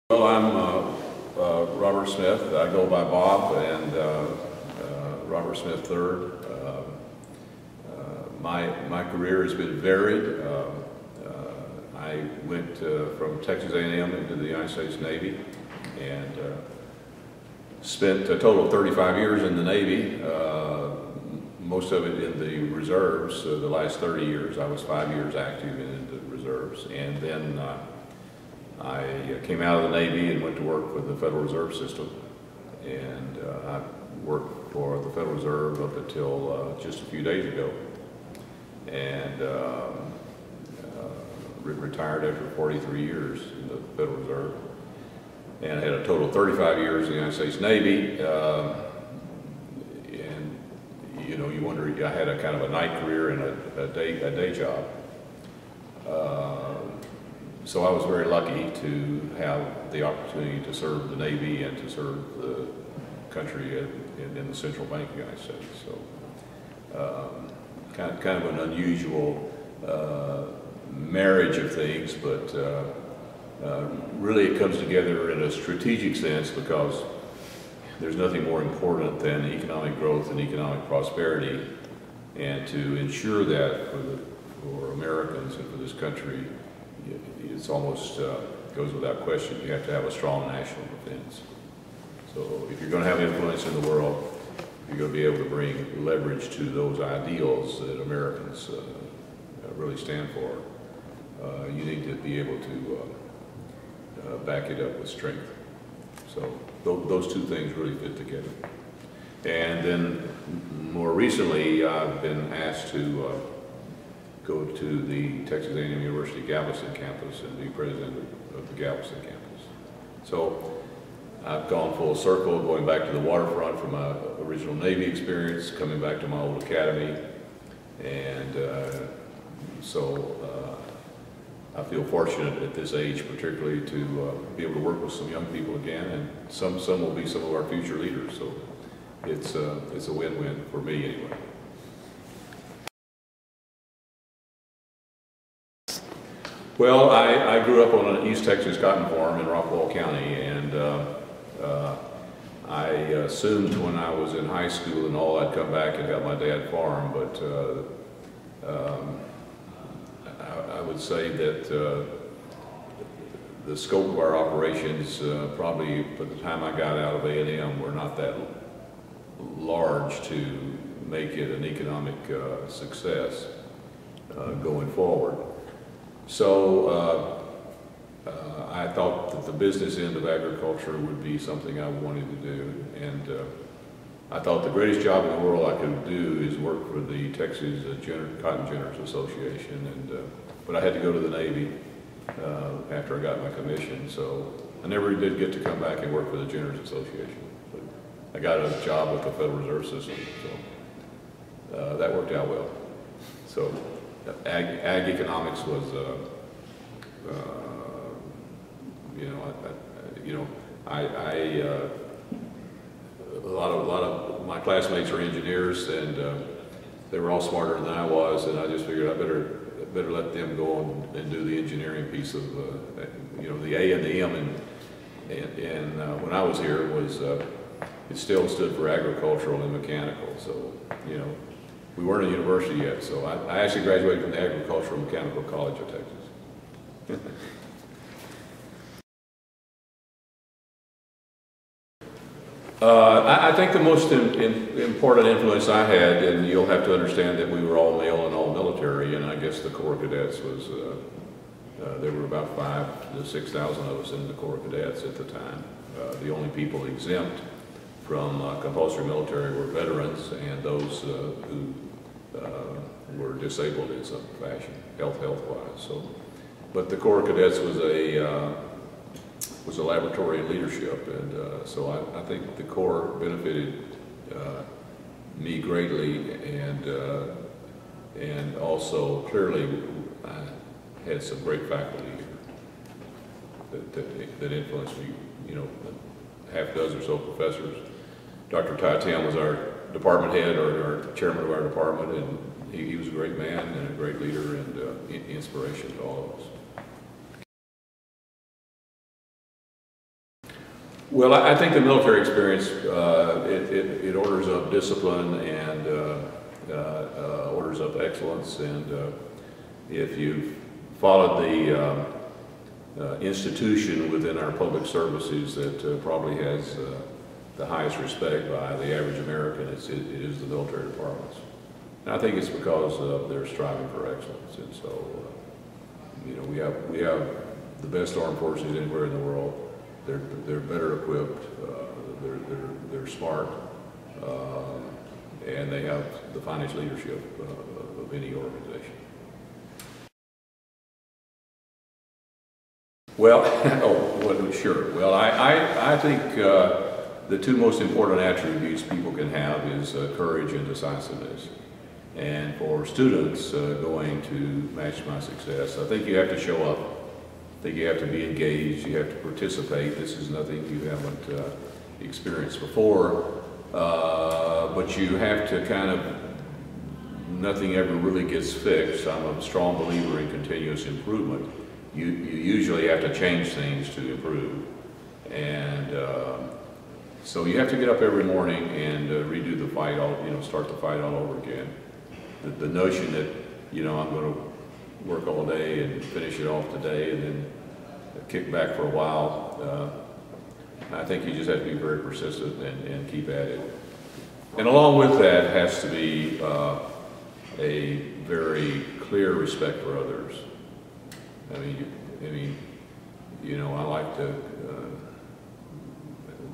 Well, I'm Robert Smith. I go by Bob and Robert Smith III. My career has been varied. I went from Texas A&M into the United States Navy and spent a total of 35 years in the Navy, most of it in the reserves. The last 30 years, I was 5 years active in the reserves, and then I came out of the Navy and went to work for the Federal Reserve System, and I worked for the Federal Reserve up until just a few days ago, and retired after 43 years in the Federal Reserve, and I had a total of 35 years in the United States Navy. And you know, you wonder, I had a kind of a night career and a day job. So I was very lucky to have the opportunity to serve the Navy and to serve the country in the central bank of the United States. So kind of an unusual marriage of things, but really it comes together in a strategic sense, because there's nothing more important than economic growth and economic prosperity, and to ensure that for Americans and for this country, it's almost goes without question, you have to have a strong national defense. So if you're going to have influence in the world, you're going to be able to bring leverage to those ideals that Americans really stand for. You need to be able to back it up with strength. So those two things really fit together. And then more recently, I've been asked to go to the Texas A&M University Galveston campus and be president of the Galveston campus. So I've gone full circle, going back to the waterfront from my original Navy experience, coming back to my old academy, and I feel fortunate at this age particularly to be able to work with some young people again, and some will be some of our future leaders. So it's a win-win for me anyway. Well, I grew up on an East Texas cotton farm in Rockwall County, and I assumed when I was in high school and all I'd come back and help my dad farm, but I would say that the scope of our operations probably, by the time I got out of A&M, were not that large to make it an economic success going forward. So I thought that the business end of agriculture would be something I wanted to do, and I thought the greatest job in the world I could do is work for the Texas Cotton Ginners Association, and but I had to go to the Navy after I got my commission, so I never did get to come back and work for the Ginners Association. But I got a job with the Federal Reserve System, so that worked out well. So ag economics was, a lot of my classmates are engineers, and they were all smarter than I was, and I just figured I better let them go on and do the engineering piece of, the A and the M, and when I was here it still stood for agricultural and mechanical. So we weren't a university yet, so I actually graduated from the Agricultural Mechanical College of Texas. I think the most important influence I had, and you'll have to understand that we were all male and all military, and I guess the Corps Cadets was, there were about 5,000 to 6,000 of us in the Corps Cadets at the time. The only people exempt from compulsory military were veterans and those who were disabled in some fashion, health-wise. So, but the Corps Cadets was a laboratory in leadership, and so I think the Corps benefited me greatly, and also clearly I had some great faculty that influenced me. Half dozen or so professors. Dr. Timm was our department head, or our chairman of our department, and he was a great man and a great leader and inspiration to all of us. Well, I think the military experience, it orders up discipline and orders up excellence, and if you've followed the institution within our public services that probably has the highest respect by the average American, it is the military departments. And I think it's because they're striving for excellence, and so you know, we have the best armed forces anywhere in the world. They're better equipped, they're smart, and they have the finest leadership of any organization. Well, sure. Well, I think the two most important attributes people can have is courage and decisiveness. And for students going to match my success, I think you have to show up. I think you have to be engaged, you have to participate. This is nothing you haven't experienced before, but you have to kind of, nothing ever really gets fixed. I'm a strong believer in continuous improvement. You usually have to change things to improve. And so you have to get up every morning and redo the fight, start the fight all over again. The notion that, I'm going to work all day and finish it off today and then kick back for a while. I think you just have to be very persistent and keep at it. And along with that has to be a very clear respect for others. I like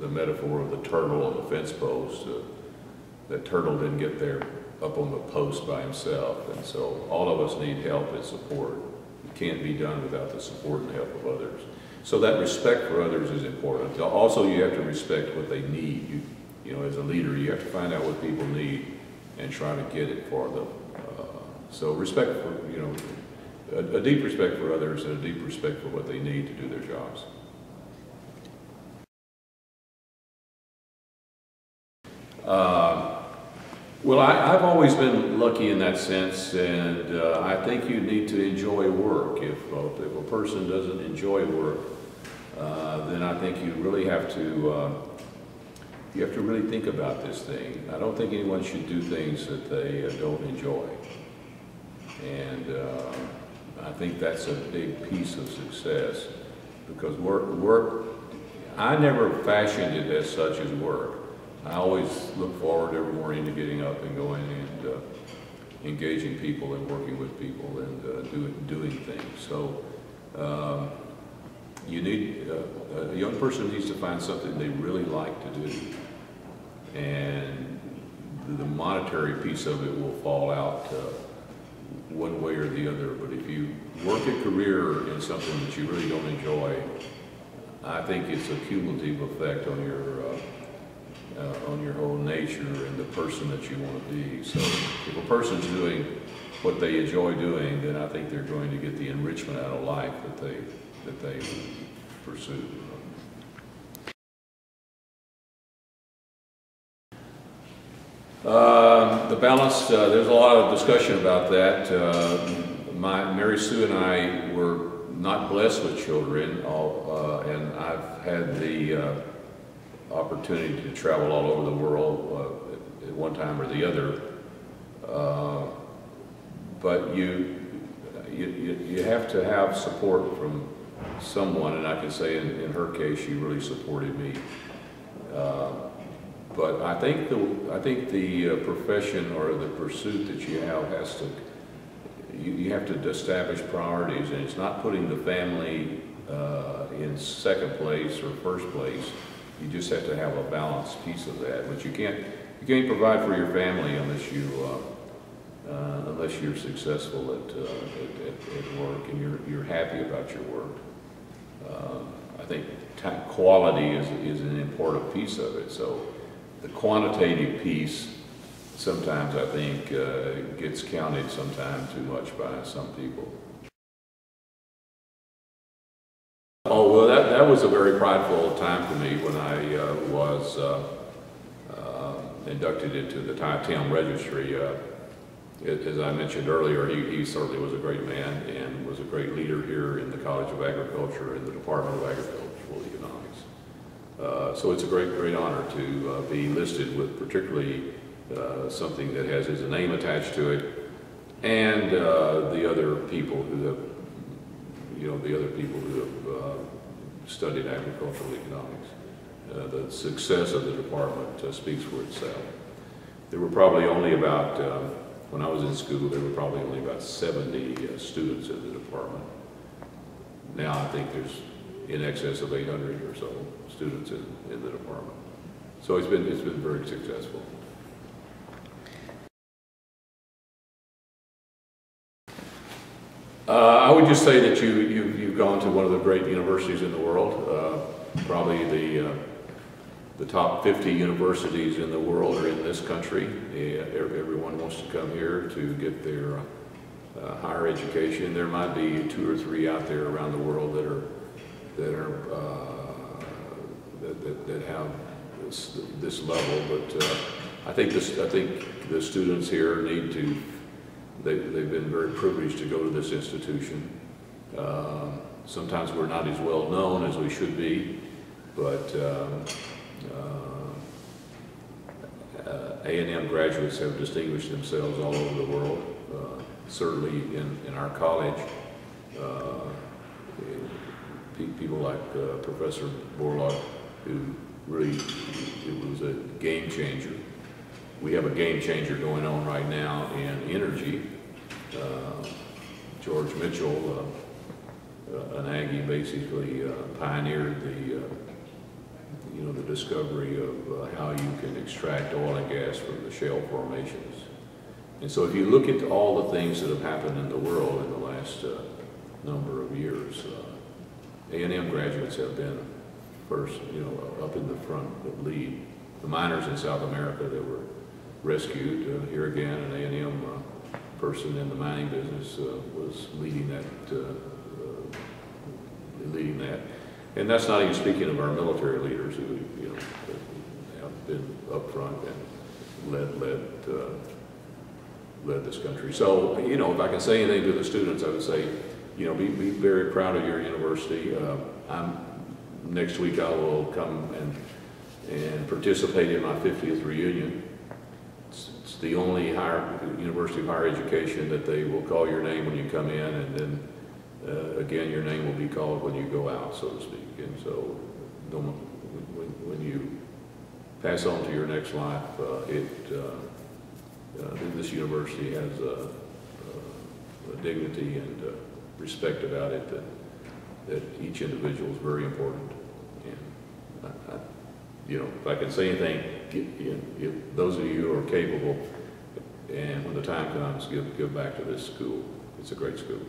the metaphor of the turtle on the fence post. That turtle didn't get there up on the post by himself, and so all of us need help and support. It can't be done without the support and help of others. So that respect for others is important. Also, you have to respect what they need. As a leader, you have to find out what people need and try to get it for them. So respect for, a deep respect for others and a deep respect for what they need to do their jobs. Well, I've always been lucky in that sense, and I think you need to enjoy work. If a person doesn't enjoy work, then I think you really have to really think about this thing. I don't think anyone should do things that they don't enjoy, and I think that's a big piece of success, because work. I never fashioned it as such as work. I always look forward every morning to getting up and going and engaging people and working with people and doing things. So a young person needs to find something they really like to do, and the monetary piece of it will fall out one way or the other. But if you work a career in something that you really don't enjoy, I think it's a cumulative effect on your whole nature and the person that you want to be. So if a person's doing what they enjoy doing, then I think they're going to get the enrichment out of life that they pursue. The balance, there's a lot of discussion about that. Mary Sue and I were not blessed with children, and I've had the opportunity to travel all over the world at one time or the other. But you have to have support from someone, and I can say in her case, she really supported me. But I think the profession or the pursuit that you have has to, you have to establish priorities, and it's not putting the family in second place or first place. You just have to have a balanced piece of that. But you can't provide for your family unless you're successful at work and you're happy about your work. I think quality is an important piece of it. So the quantitative piece sometimes, I think, gets counted sometimes too much by some people. Oh, well, that was a very prideful time for me when I was inducted into the Timm Honor Registry. As I mentioned earlier, he certainly was a great man and was a great leader here in the College of Agriculture and the Department of Agricultural Economics. So it's a great honor to be listed with particularly something that has his name attached to it, and the other people who have, studied agricultural economics. The success of the department speaks for itself. There were probably only about, when I was in school, there were probably only about 70 students in the department. Now I think there's in excess of 800 or so students in the department. So it's been very successful. I would just say that you've gone to one of the great universities in the world. Probably the top 50 universities in the world are in this country. Everyone wants to come here to get their higher education. There might be 2 or 3 out there around the world that have this level, but I think the students here need to. They've been very privileged to go to this institution. Sometimes we're not as well known as we should be, but A&M graduates have distinguished themselves all over the world. Certainly in our college, people like Professor Borlaug, who really, it was a game changer. We have a game changer going on right now in energy. George Mitchell, an Aggie, basically pioneered the discovery of how you can extract oil and gas from the shale formations. And so if you look at all the things that have happened in the world in the last number of years, A&M graduates have been first, up in the front, the lead. The miners in South America that were rescued, here again, an A&M person in the mining business was leading that. And that's not even speaking of our military leaders who, have been up front and led this country. So, if I can say anything to the students, I would say, be very proud of your university. Next week I will come and participate in my 50th reunion. It's the only University of Higher Education that they will call your name when you come in, and then again your name will be called when you go out, so to speak. And so when you pass on to your next life, this university has a dignity and respect about it that each individual is very important. And if I can say anything, if those of you who are capable, and when the time comes, give back to this school. It's a great school.